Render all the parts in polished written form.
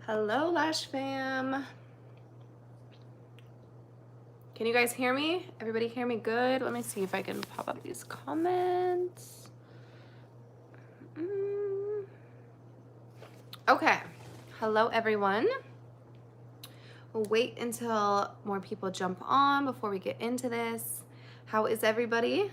Hello, Lash fam. Can you guys hear me? Everybody hear me good? Let me see if I can pop up these comments. Okay. Hello, everyone. We'll wait until more people jump on before we get into this. How is everybody?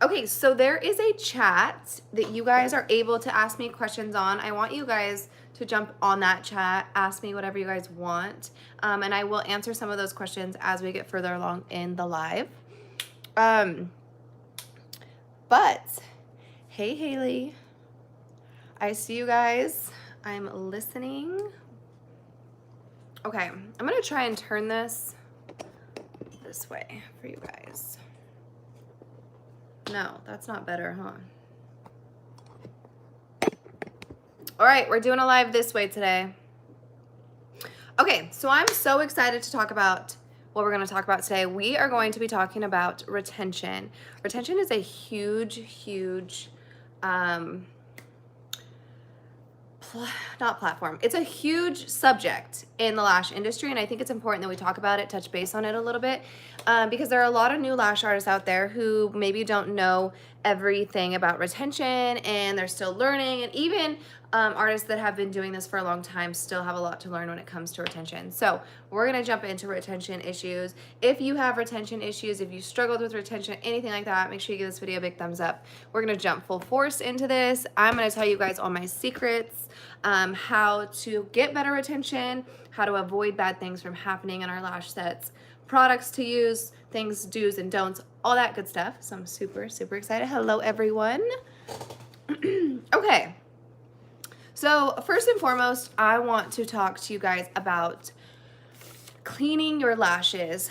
Okay, so there is a chat that you guys are able to ask me questions on. I want you guys to jump on that chat, ask me whatever you guys want, and I will answer some of those questions as we get further along in the live. But, hey Haley, I see you guys. I'm listening. Okay, I'm gonna try and turn this way for you guys. No, that's not better, huh? All right, we're doing a live this way today. Okay, so I'm so excited to talk about what we're going to talk about today. We are going to be talking about retention. Retention is a huge, not platform. It's a huge subject in the lash industry, and I think it's important that we talk about it, touch base on it a little bit, because there are a lot of new lash artists out there who maybe don't know everything about retention, and they're still learning, and even artists that have been doing this for a long time still have a lot to learn when it comes to retention. So we're going to jump into retention issues. If you have retention issues, if you struggled with retention, anything like that, make sure you give this video a big thumbs up. We're going to jump full force into this. I'm going to tell you guys all my secrets, how to get better retention, how to avoid bad things from happening in our lash sets, products to use, things, do's and don'ts, all that good stuff. So I'm super excited. Hello, everyone. Okay. So first and foremost, I want to talk to you guys about cleaning your lashes,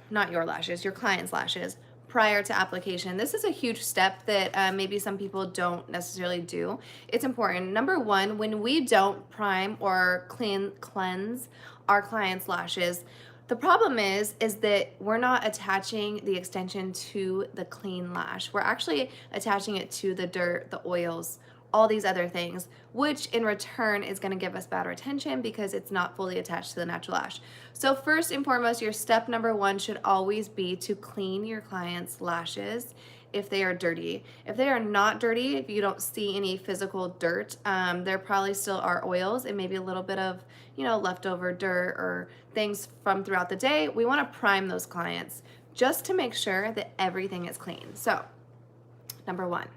not your lashes, your client's lashes, prior to application. This is a huge step that maybe some people don't necessarily do. It's important. Number one, when we don't prime or cleanse our client's lashes, the problem is that we're not attaching the extension to the clean lash. We're actually attaching it to the dirt, the oils, all these other things, which in return is gonna give us bad retention because it's not fully attached to the natural lash. So first and foremost, your step number one should always be to clean your client's lashes if they are dirty. If they are not dirty, if you don't see any physical dirt, there probably still are oils and maybe a little bit of, leftover dirt or things from throughout the day. We wanna prime those clients just to make sure that everything is clean. So, number one,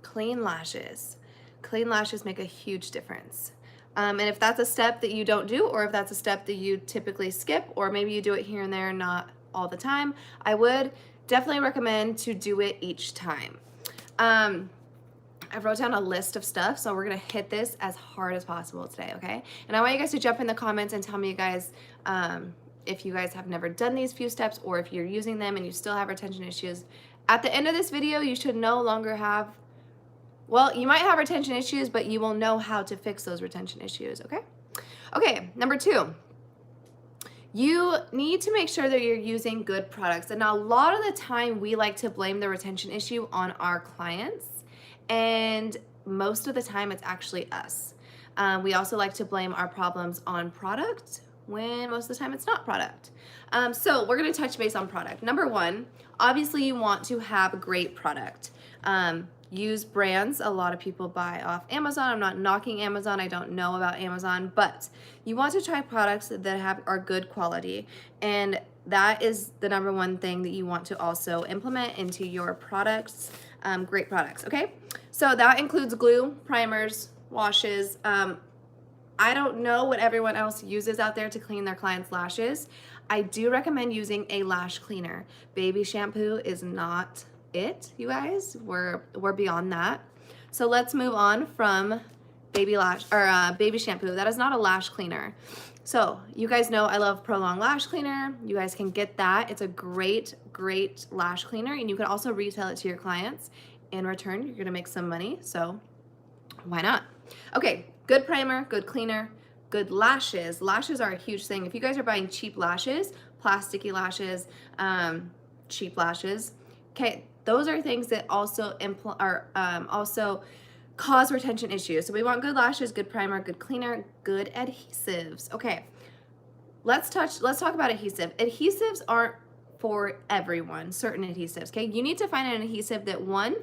clean lashes. Clean lashes make a huge difference. And if that's a step that you don't do, or if that's a step that you typically skip, or maybe you do it here and there, not all the time, I would definitely recommend to do it each time. I wrote down a list of stuff, so we're gonna hit this as hard as possible today, okay? And I want you guys to jump in the comments and tell me, you guys, if you guys have never done these few steps, or if you're using them and you still have retention issues. At the end of this video, you should no longer have, well, you might have retention issues, but you will know how to fix those retention issues, okay? Okay, number two, you need to make sure that you're using good products. And now a lot of the time we like to blame the retention issue on our clients, and most of the time it's actually us. We also like to blame our problems on product when most of the time it's not product. So we're gonna touch base on product. Number one, obviously you want to have a great product. Use brands. A lot of people buy off Amazon. I'm not knocking Amazon. I don't know about Amazon, but you want to try products that are good quality. And that is the number one thing that you want to also implement into your products, great products, okay? So that includes glue, primers, washes. I don't know what everyone else uses out there to clean their clients' lashes. I do recommend using a lash cleaner. Baby shampoo is not it, you guys. We're beyond that. So let's move on from baby shampoo. That is not a lash cleaner. So you guys know I love Prolong Lash Cleaner. You guys can get that. It's a great lash cleaner, and you can also retail it to your clients. In return, you're gonna make some money, so why not? Okay, good primer, good cleaner, good lashes. Lashes are a huge thing. If you guys are buying cheap lashes, plasticky lashes, cheap lashes, okay, those are things that also cause retention issues. So we want good lashes, good primer, good cleaner, good adhesives. Okay, let's talk about adhesive. Adhesives aren't for everyone, certain adhesives, okay? You need to find an adhesive that, one,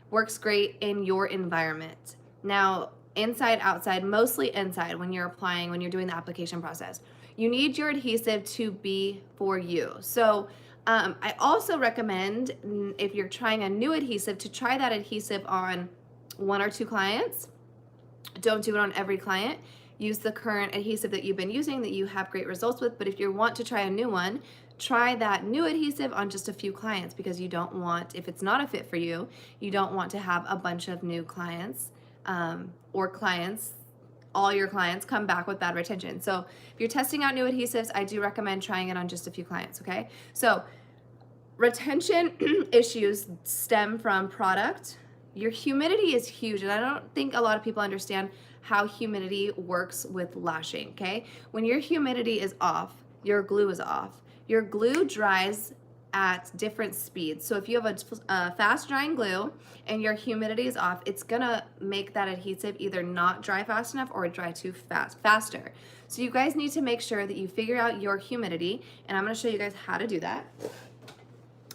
works great in your environment. Now, inside, outside, mostly inside when you're applying, when you're doing the application process. You need your adhesive to be for you. So I also recommend, if you're trying a new adhesive, to try that adhesive on 1 or 2 clients. Don't do it on every client. Use the current adhesive that you've been using that you have great results with. But if you want to try a new one, try that new adhesive on just a few clients, because you don't want, if it's not a fit for you, you don't want to have a bunch of new clients or all your clients come back with bad retention. So if you're testing out new adhesives, I do recommend trying it on just a few clients, okay? So retention issues stem from product. Your humidity is huge, and I don't think a lot of people understand how humidity works with lashing, okay? When your humidity is off, your glue is off. Your glue dries at different speeds. So if you have a fast drying glue and your humidity is off, it's gonna make that adhesive either not dry fast enough or dry too faster. So you guys need to make sure that you figure out your humidity, and I'm gonna show you guys how to do that.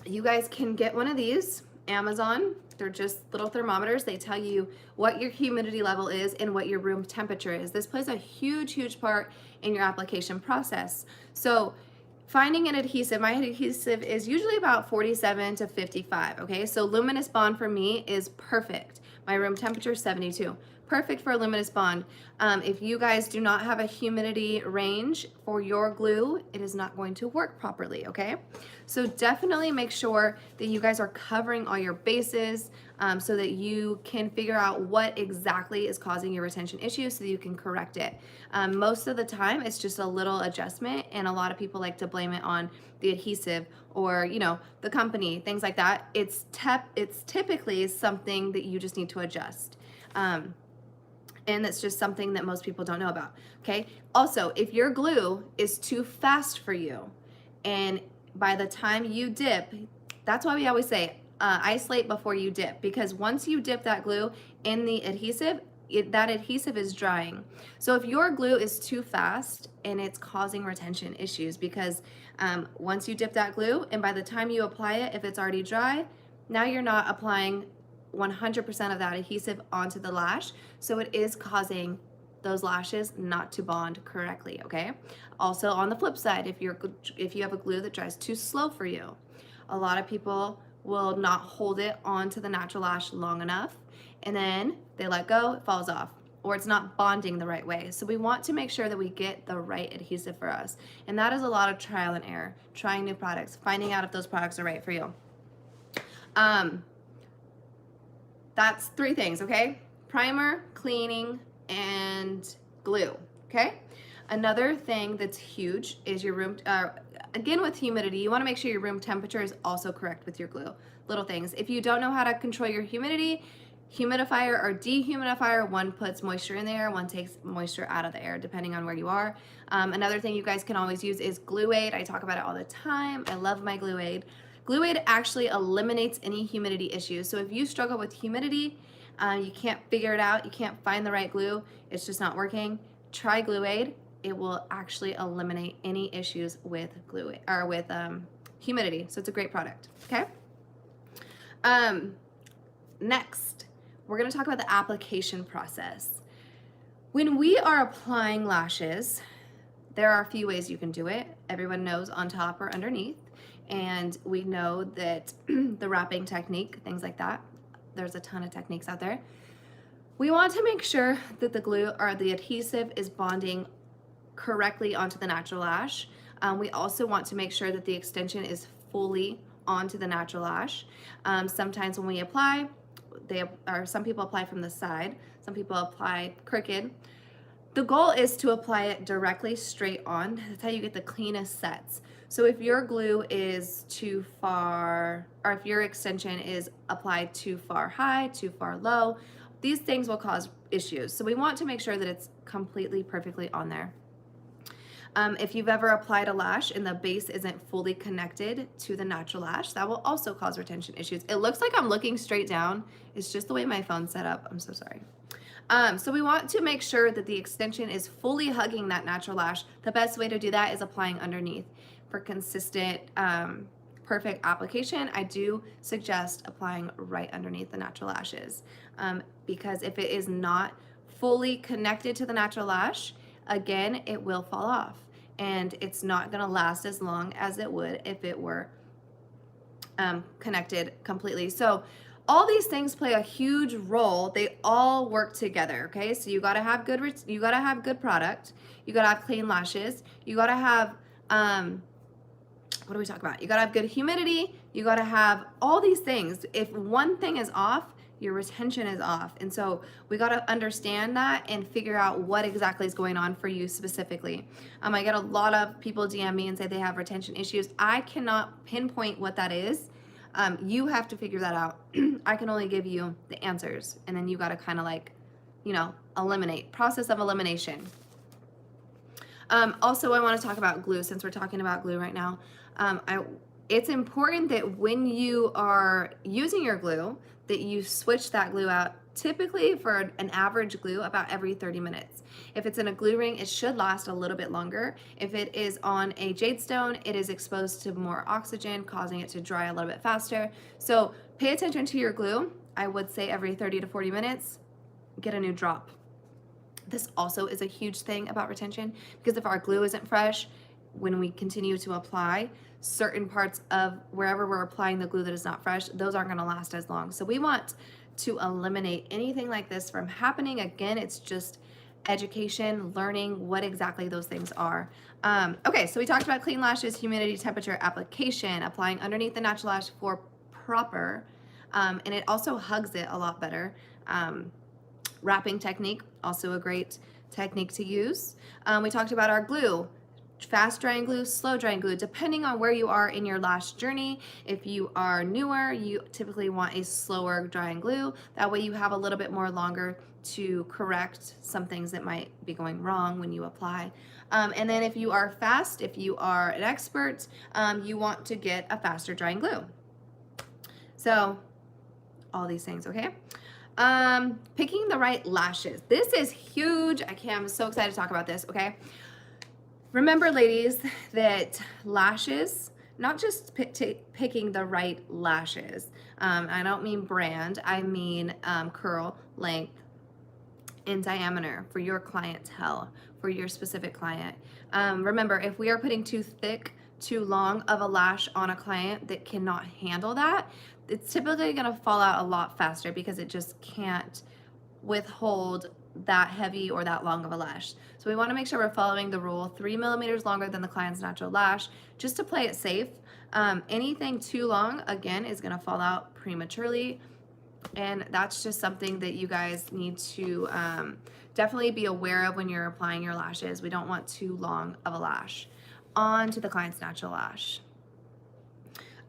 You guys can get one of these, Amazon. They're just little thermometers. They tell you what your humidity level is and what your room temperature is. This plays a huge, huge part in your application process. So finding an adhesive, my adhesive is usually about 47 to 55, okay? So luminous bond for me is perfect. My room temperature is 72. Perfect for a luminous bond. If you guys do not have a humidity range for your glue, it is not going to work properly, okay? So definitely make sure that you guys are covering all your bases so that you can figure out what exactly is causing your retention issues so that you can correct it. Most of the time, it's just a little adjustment, and a lot of people like to blame it on the adhesive or, you know, the company, things like that. It's typically something that you just need to adjust. And that's just something that most people don't know about, okay? Also, if your glue is too fast for you, and by the time you dip, that's why we always say isolate before you dip, because once you dip that glue in the adhesive, that adhesive is drying. So if your glue is too fast, and it's causing retention issues, because once you dip that glue and by the time you apply it, if it's already dry, now you're not applying 100% of that adhesive onto the lash, so it is causing those lashes not to bond correctly, okay? Also, on the flip side, if you have a glue that dries too slow for you, a lot of people will not hold it onto the natural lash long enough, and then they let go, it falls off, or it's not bonding the right way. So we want to make sure that we get the right adhesive for us, and that is a lot of trial and error, trying new products, finding out if those products are right for you. That's 3 things, okay? Primer, cleaning, and glue, okay? Another thing that's huge is your room, again with humidity, you wanna make sure your room temperature is also correct with your glue. Little things. If you don't know how to control your humidity, humidifier or dehumidifier, one puts moisture in the air, one takes moisture out of the air, depending on where you are. Another thing you guys can always use is Glue Aid. I talk about it all the time. I love my Glue Aid. Glue Aid actually eliminates any humidity issues. So if you struggle with humidity, you can't figure it out, you can't find the right glue, it's just not working, try Glue Aid. It will actually eliminate any issues with glue or with humidity. So it's a great product, okay? Next, we're gonna talk about the application process. When we are applying lashes, there are a few ways you can do it. Everyone knows on top or underneath. And we know that the wrapping technique, things like that, there's a ton of techniques out there. We want to make sure that the glue or the adhesive is bonding correctly onto the natural lash. We also want to make sure that the extension is fully onto the natural lash. Sometimes when we apply, some people apply from the side, some people apply crooked. The goal is to apply it directly straight on. That's how you get the cleanest sets. So if your glue is too far, or if your extension is applied too far high, too far low, these things will cause issues. So we want to make sure that it's completely, perfectly on there. If you've ever applied a lash and the base isn't fully connected to the natural lash, that will also cause retention issues. It looks like I'm looking straight down. It's just the way my phone's set up. I'm so sorry. So we want to make sure that the extension is fully hugging that natural lash. The best way to do that is applying underneath. For consistent, perfect application, I do suggest applying right underneath the natural lashes, because if it is not fully connected to the natural lash, again, it will fall off, and it's not going to last as long as it would if it were connected completely. So all these things play a huge role. They all work together. Okay, so you got to have good product, you got to have clean lashes, you got to have what do we talk about? You got to have good humidity, you got to have all these things. If one thing is off, your retention is off. And so we got to understand that and figure out what exactly is going on for you specifically. I get a lot of people DM me and say they have retention issues. I cannot pinpoint what that is. You have to figure that out. I can only give you the answers, and then you got to kind of like, eliminate, process of elimination. Also, I want to talk about glue, since we're talking about glue right now. It's important that when you are using your glue, that you switch that glue out, typically for an average glue about every 30 minutes. If it's in a glue ring, it should last a little bit longer. If it is on a jade stone, it is exposed to more oxygen, causing it to dry a little bit faster. So pay attention to your glue. I would say every 30 to 40 minutes, get a new drop. This also is a huge thing about retention, because if our glue isn't fresh, when we continue to apply certain parts of wherever we're applying the glue that is not fresh, those aren't going to last as long. So we want to eliminate anything like this from happening. Again, it's just education, learning what exactly those things are. Okay, so we talked about clean lashes, humidity, temperature, application, applying underneath the natural lash for proper, and it also hugs it a lot better. Wrapping technique, also a great technique to use. We talked about our glue. Fast drying glue, slow drying glue, depending on where you are in your lash journey. If you are newer, you typically want a slower drying glue. That way you have a little bit more longer to correct some things that might be going wrong when you apply. And then if you are fast, if you are an expert, you want to get a faster drying glue. So all these things, okay? Picking the right lashes. This is huge. I'm so excited to talk about this, okay? Remember, ladies, that lashes, not just picking the right lashes. I don't mean brand, I mean curl, length, and diameter for your clientele, for your specific client. Remember, if we are putting too thick, too long of a lash on a client that cannot handle that, it's typically going to fall out a lot faster, because it just can't withhold that heavy or that long of a lash. So we want to make sure we're following the rule, 3 millimeters longer than the client's natural lash, just to play it safe. Anything too long, again, is going to fall out prematurely, and that's just something that you guys need to definitely be aware of when you're applying your lashes. We don't want too long of a lash onto the client's natural lash.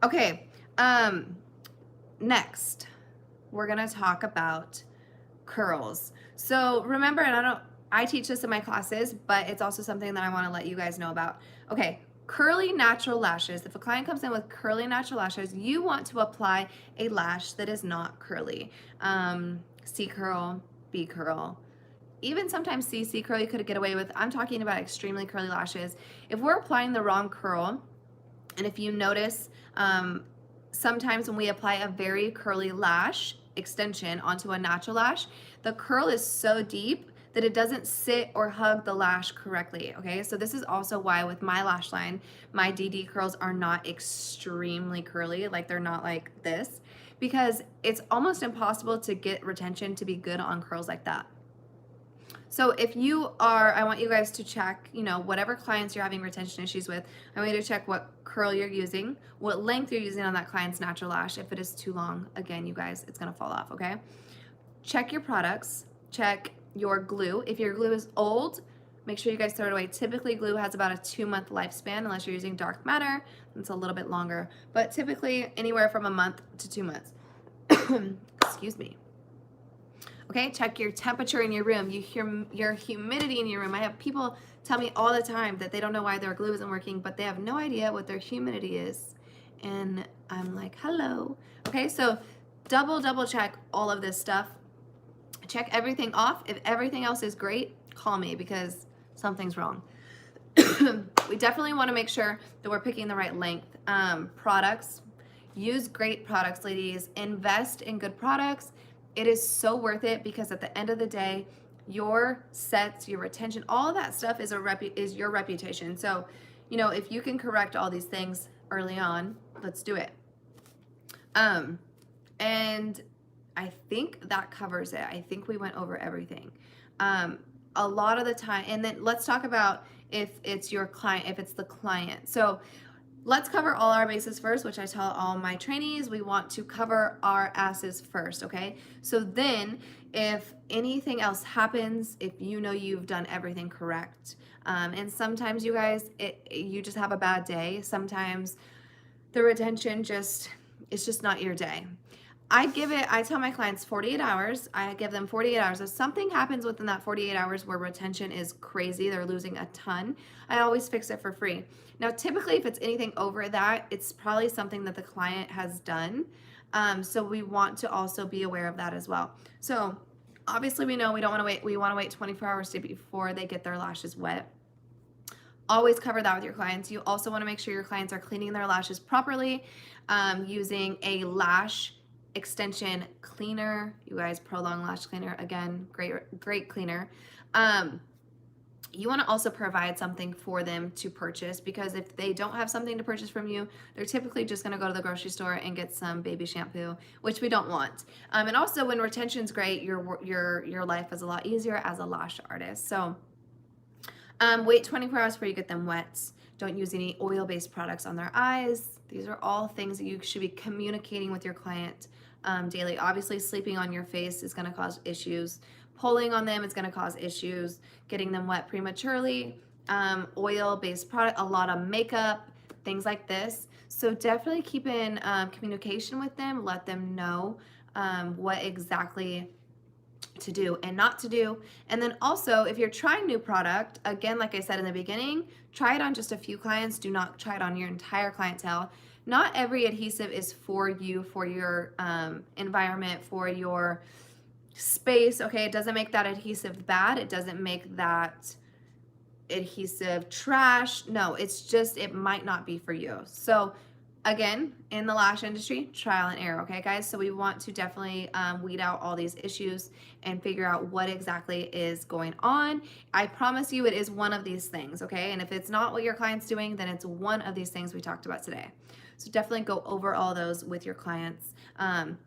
Okay, next we're going to talk about curls. So remember, and I teach this in my classes, but it's also something that I want to let you guys know about. Okay, curly natural lashes. If a client comes in with curly natural lashes, you want to apply a lash that is not curly. C curl, B curl, even sometimes CC curl you could get away with. I'm talking about extremely curly lashes. If we're applying the wrong curl, and if you notice, sometimes when we apply a very curly lash extension onto a natural lash, the curl is so deep that it doesn't sit or hug the lash correctly, okay? So this is also why with my lash line, my DD curls are not extremely curly, like they're not like this, because it's almost impossible to get retention to be good on curls like that. So if you are, I want you guys to check, whatever clients you're having retention issues with, I want you to check what curl you're using, what length you're using on that client's natural lash. If it is too long, again, you guys, it's gonna fall off, okay? Check your products, check your glue. If your glue is old, make sure you guys throw it away. Typically, glue has about a 2-month lifespan, unless you're using dark matter, it's a little bit longer, but typically anywhere from a month to 2 months. Excuse me. Okay, check your temperature in your room, your humidity in your room. I have people tell me all the time that they don't know why their glue isn't working, but they have no idea what their humidity is. And I'm like, hello. Okay, so double check all of this stuff. Check everything off. If everything else is great, call me because something's wrong. We definitely want to make sure that we're picking the right length. Products, use great products, ladies. Invest in good products. It is so worth it because at the end of the day, your sets, your retention, all of that stuff is your reputation. So, you know, if you can correct all these things early on, let's do it. And I think that covers it. I think we went over everything. A lot of the time, and then let's talk about if it's your client, if it's the client. So let's cover all our bases first, which I tell all my trainees, we want to cover our asses first, okay? So then if anything else happens, if you know you've done everything correct, and sometimes you guys, you just have a bad day. Sometimes the retention it's just not your day. I tell my clients 48 hours. I give them 48 hours. If something happens within that 48 hours where retention is crazy, they're losing a ton, I always fix it for free. Now, typically, if it's anything over that, it's probably something that the client has done. So we want to also be aware of that as well. So obviously, we know we don't want to wait. We want to wait 24 hours before they get their lashes wet. Always cover that with your clients. You also want to make sure your clients are cleaning their lashes properly, using a lash extension cleaner. You guys, Prolong Lash Cleaner, again, great cleaner. You want to also provide something for them to purchase, because if they don't have something to purchase from you, they're typically just going to go to the grocery store and get some baby shampoo, which we don't want. And also, when retention's great, your life is a lot easier as a lash artist. So wait 24 hours before you get them wet. Don't use any oil-based products on their eyes. These are all things that you should be communicating with your client daily. Obviously, sleeping on your face is going to cause issues. Pulling on them is going to cause issues. Getting them wet prematurely, oil-based product, a lot of makeup, things like this. So definitely keep in communication with them. Let them know what exactly to do and not to do. And then also, if you're trying new product, again, like I said in the beginning, try it on just a few clients. Do not try it on your entire clientele. Not every adhesive is for you, for your environment, for your space. Okay, it doesn't make that adhesive bad. It doesn't make that adhesive trash. No, it's just, it might not be for you. So again, in the lash industry, trial and error, okay, guys? So we want to definitely weed out all these issues and figure out what exactly is going on. I promise you it is one of these things, okay? And if it's not what your client's doing, then it's one of these things we talked about today. So definitely go over all those with your clients. I'm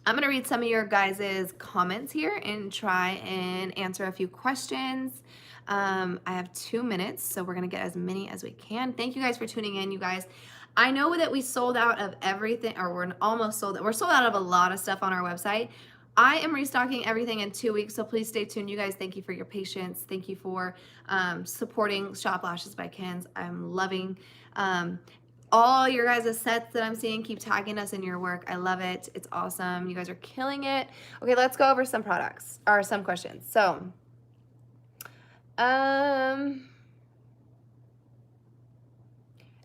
going to read some of your guys' comments here and try and answer a few questions. I have 2 minutes, so we're going to get as many as we can. Thank you guys for tuning in, you guys. I know that we sold out of everything, or we're almost sold out. We're sold out of a lot of stuff on our website. I am restocking everything in 2 weeks, so please stay tuned. You guys, thank you for your patience. Thank you for supporting Shop Lashes by Kens. I'm loving all your guys' sets that I'm seeing. Keep tagging us in your work. I love it. It's awesome. You guys are killing it. Okay, let's go over some products, or some questions. So,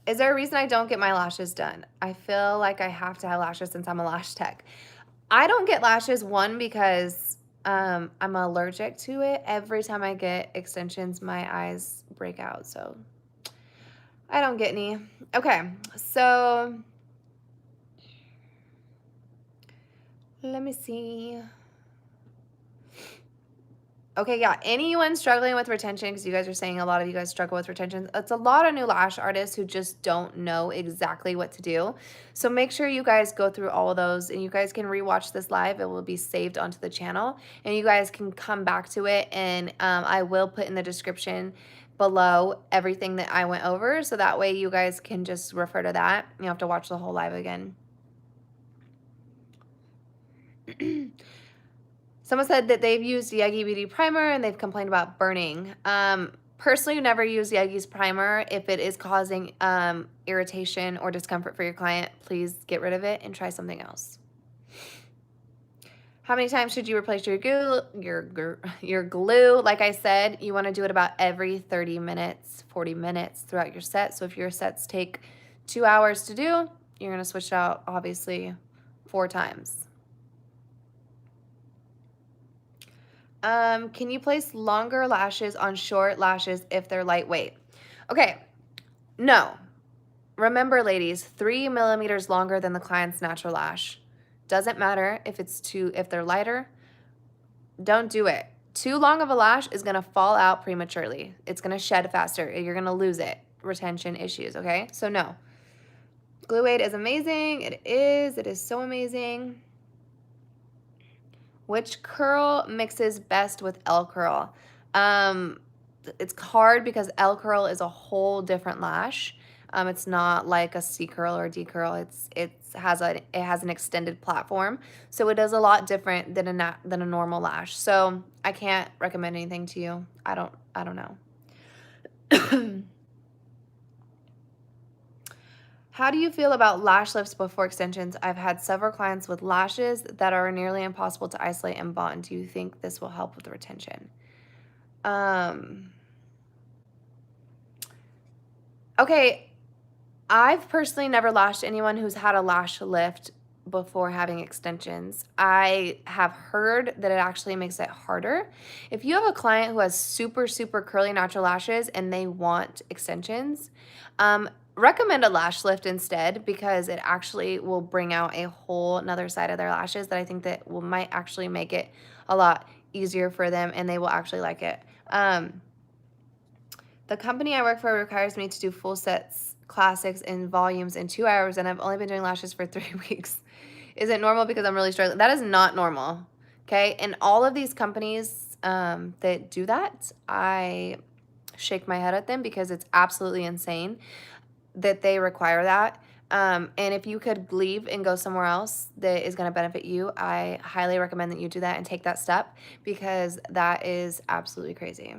is there a reason I don't get my lashes done? I feel like I have to have lashes since I'm a lash tech. I don't get lashes, one, because I'm allergic to it. Every time I get extensions, my eyes break out, so I don't get any. Okay, so let me see. Okay, yeah, anyone struggling with retention, because you guys are saying a lot of you guys struggle with retention. It's a lot of new lash artists who just don't know exactly what to do. So make sure you guys go through all of those, and you guys can rewatch this live. It will be saved onto the channel, and you guys can come back to it, and I will put in the description below everything that I went over, so that way you guys can just refer to that. You don't have to watch the whole live again. Someone said that they've used Yagi Beauty Primer and they've complained about burning. Personally, never use Yagi's primer. If it is causing irritation or discomfort for your client, please get rid of it and try something else. How many times should you replace your glue? Like I said, you want to do it about every 30 minutes, 40 minutes throughout your set. So if your sets take 2 hours to do, you're going to switch out, obviously, 4 times. Can you place longer lashes on short lashes if they're lightweight? Okay, no. Remember, ladies, 3 millimeters longer than the client's natural lash. Doesn't matter if they're lighter. Don't do it. Too long of a lash is gonna fall out prematurely. It's gonna shed faster. You're gonna lose it. Retention issues, okay? So no. Glue Aid is amazing. It is so amazing. Which curl mixes best with L curl? It's hard because L curl is a whole different lash. It's not like a C curl or D curl. It has an extended platform, so it does a lot different than a normal lash. So I can't recommend anything to you. I don't know. How do you feel about lash lifts before extensions? I've had several clients with lashes that are nearly impossible to isolate and bond. Do you think this will help with the retention? Okay, I've personally never lashed anyone who's had a lash lift before having extensions. I have heard that it actually makes it harder. If you have a client who has super, super curly natural lashes and they want extensions, recommend a lash lift instead, because it actually will bring out a whole another side of their lashes that I think that might actually make it a lot easier for them, and they will actually like it. The company I work for requires me to do full sets, classics, and volumes in 2 hours, and I've only been doing lashes for 3 weeks. Is it normal because I'm really struggling? That is not normal, okay? And all of these companies that do that, I shake my head at them because it's absolutely insane that they require that. And if you could leave and go somewhere else that is going to benefit you, I highly recommend that you do that and take that step, because that is absolutely crazy.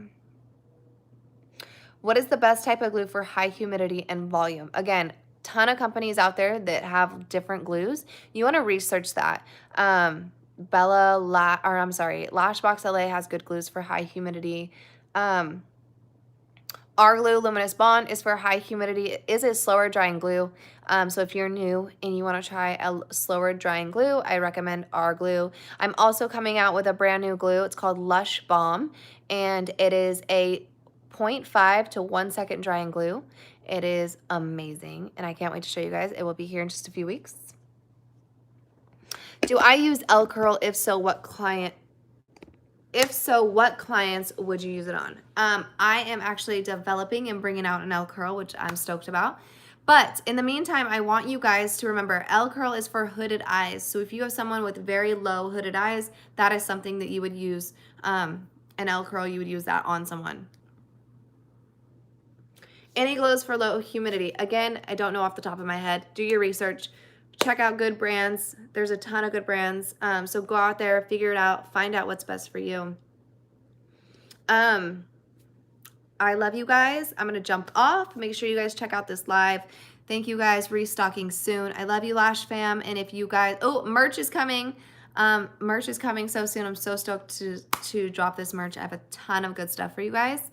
What is the best type of glue for high humidity and volume? Again, ton of companies out there that have different glues. You want to research that. Lashbox LA has good glues for high humidity. Our glue, Luminous Bond, is for high humidity. It is a slower drying glue. So if you're new and you want to try a slower drying glue, I recommend our glue. I'm also coming out with a brand new glue. It's called Lush Balm, and it is a 0.5 to 1 second drying glue. It is amazing, and I can't wait to show you guys. It will be here in just a few weeks. Do I use L curl? If so, what clients would you use it on? I am actually developing and bringing out an L curl, which I'm stoked about. But in the meantime, I want you guys to remember L curl is for hooded eyes. So if you have someone with very low hooded eyes, that is something that you would use. An L curl, you would use that on someone. Any glows for low humidity? Again, I don't know off the top of my head. Do your research. Check out good brands. There's a ton of good brands. So go out there, figure it out, find out what's best for you. I love you guys. I'm going to jump off. Make sure you guys check out this live. Thank you guys. Restocking soon. I love you, Lash fam. And if you guys, merch is coming. Merch is coming so soon. I'm so stoked to drop this merch. I have a ton of good stuff for you guys.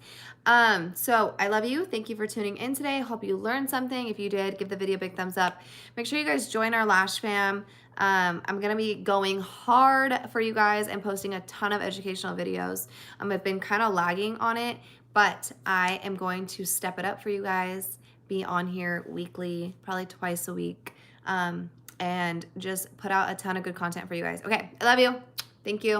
So I love you. Thank you for tuning in today. Hope you learned something. If you did, give the video a big thumbs up. Make sure you guys join our Lash fam. I'm going to be going hard for you guys and posting a ton of educational videos. I've been kind of lagging on it, but I am going to step it up for you guys, be on here weekly, probably twice a week, and just put out a ton of good content for you guys. Okay, I love you. Thank you.